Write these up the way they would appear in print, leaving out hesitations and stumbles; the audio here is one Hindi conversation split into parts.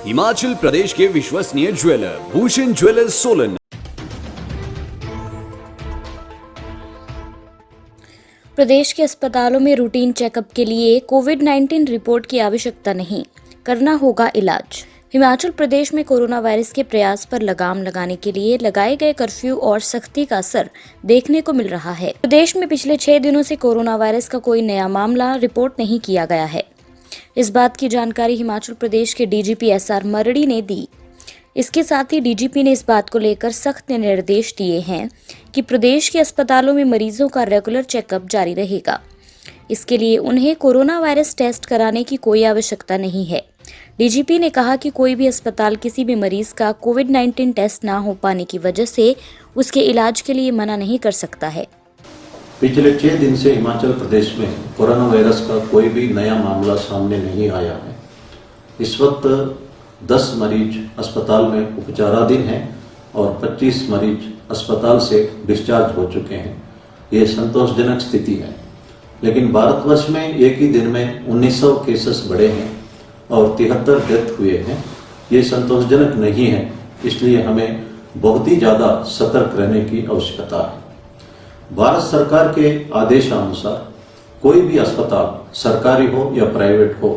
हिमाचल प्रदेश के विश्वसनीय ज्वेलर भूषण ज्वेलर्स सोलन। प्रदेश के अस्पतालों में रूटीन चेकअप के लिए कोविड-19 रिपोर्ट की आवश्यकता नहीं, करना होगा इलाज। हिमाचल प्रदेश में कोरोना वायरस के प्रयास पर लगाम लगाने के लिए लगाए गए कर्फ्यू और सख्ती का असर देखने को मिल रहा है। प्रदेश में पिछले 6 दिनों से कोरोना वायरस का कोई नया मामला रिपोर्ट नहीं किया गया है। इस बात की जानकारी हिमाचल प्रदेश के डीजीपी एसआर मरड़ी ने दी। इसके साथ ही डीजीपी ने इस बात को लेकर सख्त निर्देश दिए हैं कि प्रदेश के अस्पतालों में मरीजों का रेगुलर चेकअप जारी रहेगा। इसके लिए उन्हें कोरोना वायरस टेस्ट कराने की कोई आवश्यकता नहीं है। डीजीपी ने कहा कि कोई भी अस्पताल किसी भी मरीज का कोविड-19 टेस्ट ना हो पाने की वजह से उसके इलाज के लिए मना नहीं कर सकता है। पिछले 6 दिन से हिमाचल प्रदेश में कोरोना वायरस का कोई भी नया मामला सामने नहीं आया है। इस वक्त 10 मरीज अस्पताल में उपचाराधीन हैं और 25 मरीज अस्पताल से डिस्चार्ज हो चुके हैं। ये संतोषजनक स्थिति है, लेकिन भारतवर्ष में एक ही दिन में 1900 केसेस बढ़े हैं और 73 डेथ हुए हैं। ये संतोषजनक नहीं है, इसलिए हमें बहुत ही ज़्यादा सतर्क रहने की आवश्यकता है। भारत सरकार के आदेशानुसार कोई भी अस्पताल सरकारी हो या प्राइवेट हो,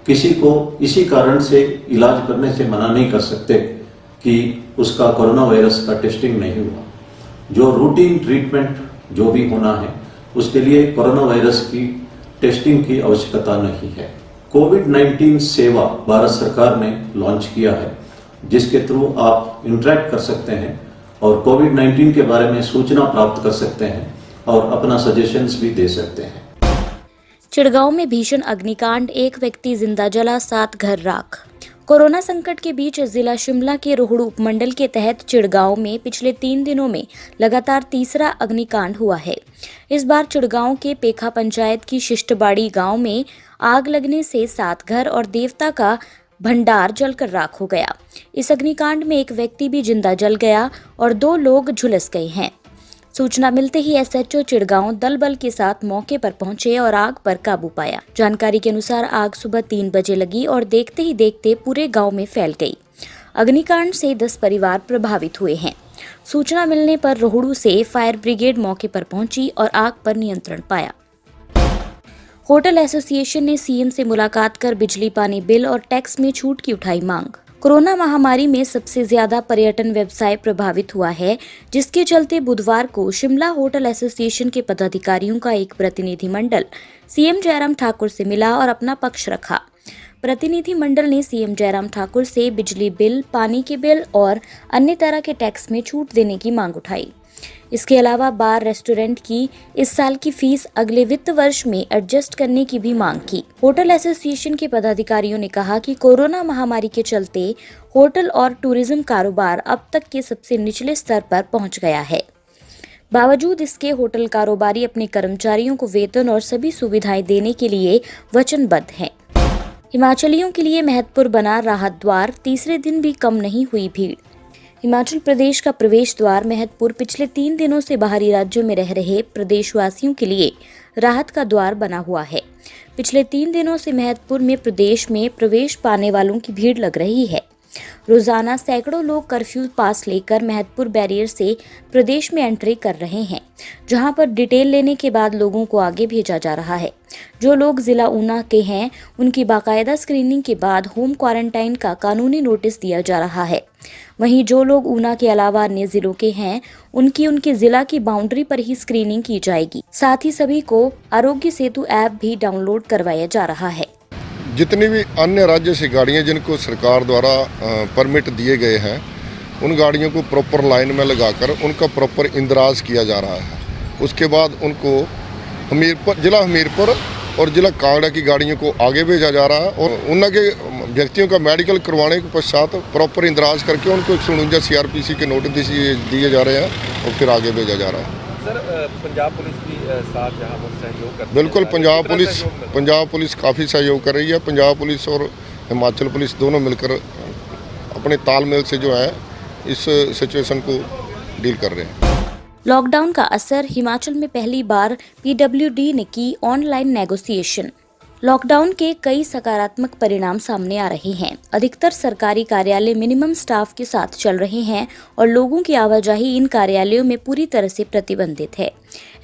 किसी को इसी कारण से इलाज करने से मना नहीं कर सकते कि उसका कोरोना वायरस का टेस्टिंग नहीं हुआ। जो रूटीन ट्रीटमेंट जो भी होना है उसके लिए कोरोना वायरस की टेस्टिंग की आवश्यकता नहीं है। कोविड-19 सेवा भारत सरकार ने लॉन्च किया है, जिसके थ्रू आप इंटरेक्ट कर सकते हैं और कोविड-19 के बारे में सूचना प्राप्त कर सकते हैं और अपना सजेशंस भी दे सकते हैं। चिड़गांव में भीषण अग्निकांड, एक व्यक्ति जिंदा जला, 7 घर राख। कोरोना संकट के बीच जिला शिमला के रोहड़ू उपमंडल के तहत चिड़गांव में पिछले 3 दिनों में लगातार तीसरा अग्निकांड हुआ है। इस बार चिड़गांव के पेखा पंचायत की शिष्टबाड़ी गांव में आग लगने से 7 घर और देवता का भंडार जलकर राख हो गया। इस अग्निकांड में एक व्यक्ति भी जिंदा जल गया और 2 लोग झुलस गए हैं। सूचना मिलते ही एसएचओ चिड़गांव दल बल के साथ मौके पर पहुंचे और आग पर काबू पाया। जानकारी के अनुसार आग सुबह 3 बजे लगी और देखते ही देखते पूरे गांव में फैल गई। अग्निकांड से 10 परिवार प्रभावित हुए हैं। सूचना मिलने पर रोहड़ू से फायर ब्रिगेड मौके पर पहुंची और आग पर नियंत्रण पाया। होटल एसोसिएशन ने सीएम से मुलाकात कर बिजली, पानी बिल और टैक्स में छूट की उठाई मांग। कोरोना महामारी में सबसे ज्यादा पर्यटन व्यवसाय प्रभावित हुआ है, जिसके चलते बुधवार को शिमला होटल एसोसिएशन के पदाधिकारियों का एक प्रतिनिधिमंडल सीएम जयराम ठाकुर से मिला और अपना पक्ष रखा। प्रतिनिधिमंडल ने सीएम जयराम ठाकुर से बिजली बिल, पानी के बिल और अन्य तरह के टैक्स में छूट देने की मांग उठाई। इसके अलावा बार, रेस्टोरेंट की इस साल की फीस अगले वित्त वर्ष में एडजस्ट करने की भी मांग की। होटल एसोसिएशन के पदाधिकारियों ने कहा कि कोरोना महामारी के चलते होटल और टूरिज्म कारोबार अब तक के सबसे निचले स्तर पर पहुंच गया है। बावजूद इसके होटल कारोबारी अपने कर्मचारियों को वेतन और सभी सुविधाएं देने के लिए वचनबद्ध हैं। हिमाचलियों के लिए महत्वपूर्ण बना राहत द्वार, तीसरे दिन भी कम नहीं हुई भीड़। हिमाचल प्रदेश का प्रवेश द्वार महत्वपुर पिछले 3 दिनों से बाहरी राज्यों में रह रहे प्रदेशवासियों के लिए राहत का द्वार बना हुआ है। पिछले 3 दिनों से महत्वपुर में प्रदेश में प्रवेश पाने वालों की भीड़ लग रही है। रोजाना सैकड़ों लोग कर्फ्यू पास लेकर महत्वपुर बैरियर से प्रदेश में एंट्री कर रहे हैं, जहां पर डिटेल लेने के बाद लोगों को आगे भेजा जा रहा है। जो लोग जिला ऊना के हैं, उनकी बाकायदा स्क्रीनिंग के बाद होम क्वारंटाइन का कानूनी नोटिस दिया जा रहा है। वहीं जो लोग ऊना के अलावा अन्य जिलों के हैं, उनकी जिला की बाउंड्री पर ही स्क्रीनिंग की जाएगी। साथ ही सभी को आरोग्य सेतु ऐप भी डाउनलोड करवाया जा रहा है। जितनी भी अन्य राज्य से गाड़ियां जिनको सरकार द्वारा परमिट दिए गए हैं, उन गाड़ियों को प्रॉपर लाइन में लगाकर उनका प्रॉपर इंदराज किया जा रहा है। उसके बाद उनको जिला हमीरपुर और जिला कांगड़ा की गाड़ियों को आगे भेजा जा रहा है और उनके व्यक्तियों का मेडिकल करवाने के पश्चात प्रॉपर इंदराज करके उनको 149 सीआरपीसी के नोटिस दिए जा रहे हैं और फिर आगे भेजा जा रहा है। सर, पंजाब पुलिस भी साथ यहाँ पर सहयोग करती है। बिल्कुल, पंजाब पुलिस काफ़ी सहयोग कर रही है। पंजाब पुलिस और हिमाचल पुलिस दोनों मिलकर अपने तालमेल से जो है इस सिचुएशन को डील कर रहे हैं। लॉकडाउन का असर, हिमाचल में पहली बार पीडब्ल्यूडी ने की ऑनलाइन नेगोशिएशन। लॉकडाउन के कई सकारात्मक परिणाम सामने आ रहे हैं। अधिकतर सरकारी कार्यालय मिनिमम स्टाफ के साथ चल रहे हैं और लोगों की आवाजाही इन कार्यालयों में पूरी तरह से प्रतिबंधित है।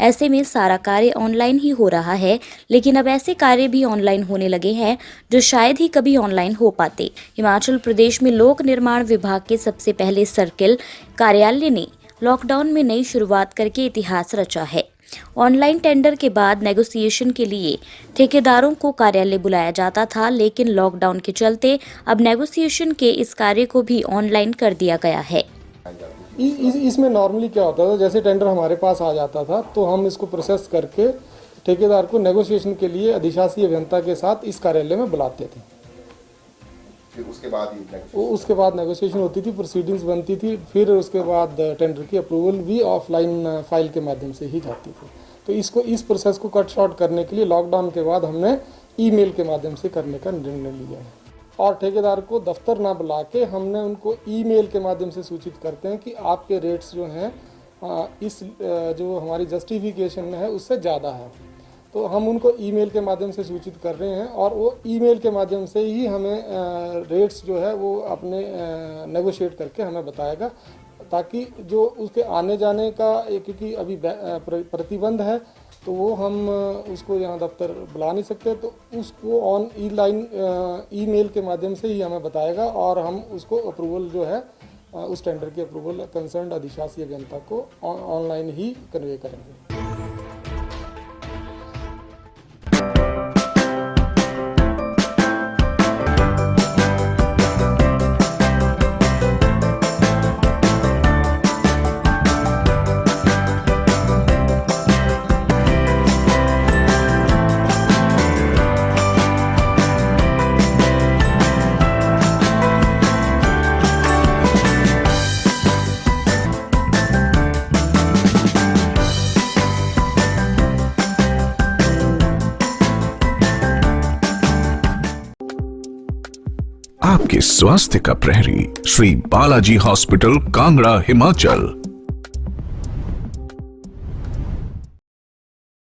ऐसे में सारा कार्य ऑनलाइन ही हो रहा है, लेकिन अब ऐसे कार्य भी ऑनलाइन होने लगे हैं जो शायद ही कभी ऑनलाइन हो पाते। हिमाचल प्रदेश में लोक निर्माण विभाग के सबसे पहले सर्किल कार्यालय ने लॉकडाउन में नई शुरुआत करके इतिहास रचा है। ऑनलाइन टेंडर के बाद नेगोशिएशन के लिए ठेकेदारों को कार्यालय बुलाया जाता था, लेकिन लॉकडाउन के चलते अब नेगोशिएशन के इस कार्य को भी ऑनलाइन कर दिया गया है। इसमें नॉर्मली क्या होता था, जैसे टेंडर हमारे पास आ जाता था तो हम इसको प्रोसेस करके ठेकेदार को नेगोशिएशन के लिए अधिशासी अभियंता के साथ इस कार्यालय में बुलाते थे। फिर उसके बाद नेगोशिएशन होती थी, प्रोसीडिंग्स बनती थी, फिर उसके बाद टेंडर की अप्रूवल भी ऑफलाइन फाइल के माध्यम से ही जाती थी। तो इस प्रोसेस को कट शॉर्ट करने के लिए लॉकडाउन के बाद हमने ईमेल के माध्यम से करने का निर्णय लिया है और ठेकेदार को दफ्तर ना बुला के हमने उनको ईमेल के माध्यम से सूचित करते हैं कि आपके रेट्स जो हैं इस जो हमारी जस्टिफिकेशन है उससे ज़्यादा है। तो हम उनको ईमेल के माध्यम से सूचित कर रहे हैं और वो ईमेल के माध्यम से ही हमें रेट्स जो है वो अपने नेगोशिएट करके हमें बताएगा, ताकि जो उसके आने जाने का क्योंकि अभी प्रतिबंध है तो वो हम उसको यहाँ दफ्तर बुला नहीं सकते, तो उसको ईमेल के माध्यम से ही हमें बताएगा और हम उसको अप्रूवल जो है उस टेंडर की अप्रूवल कंसर्न अधिशासी अभियंता को ऑनलाइन ही कन्वे करेंगे। आपके स्वास्थ्य का प्रहरी श्री बालाजी हॉस्पिटल कांगड़ा हिमाचल।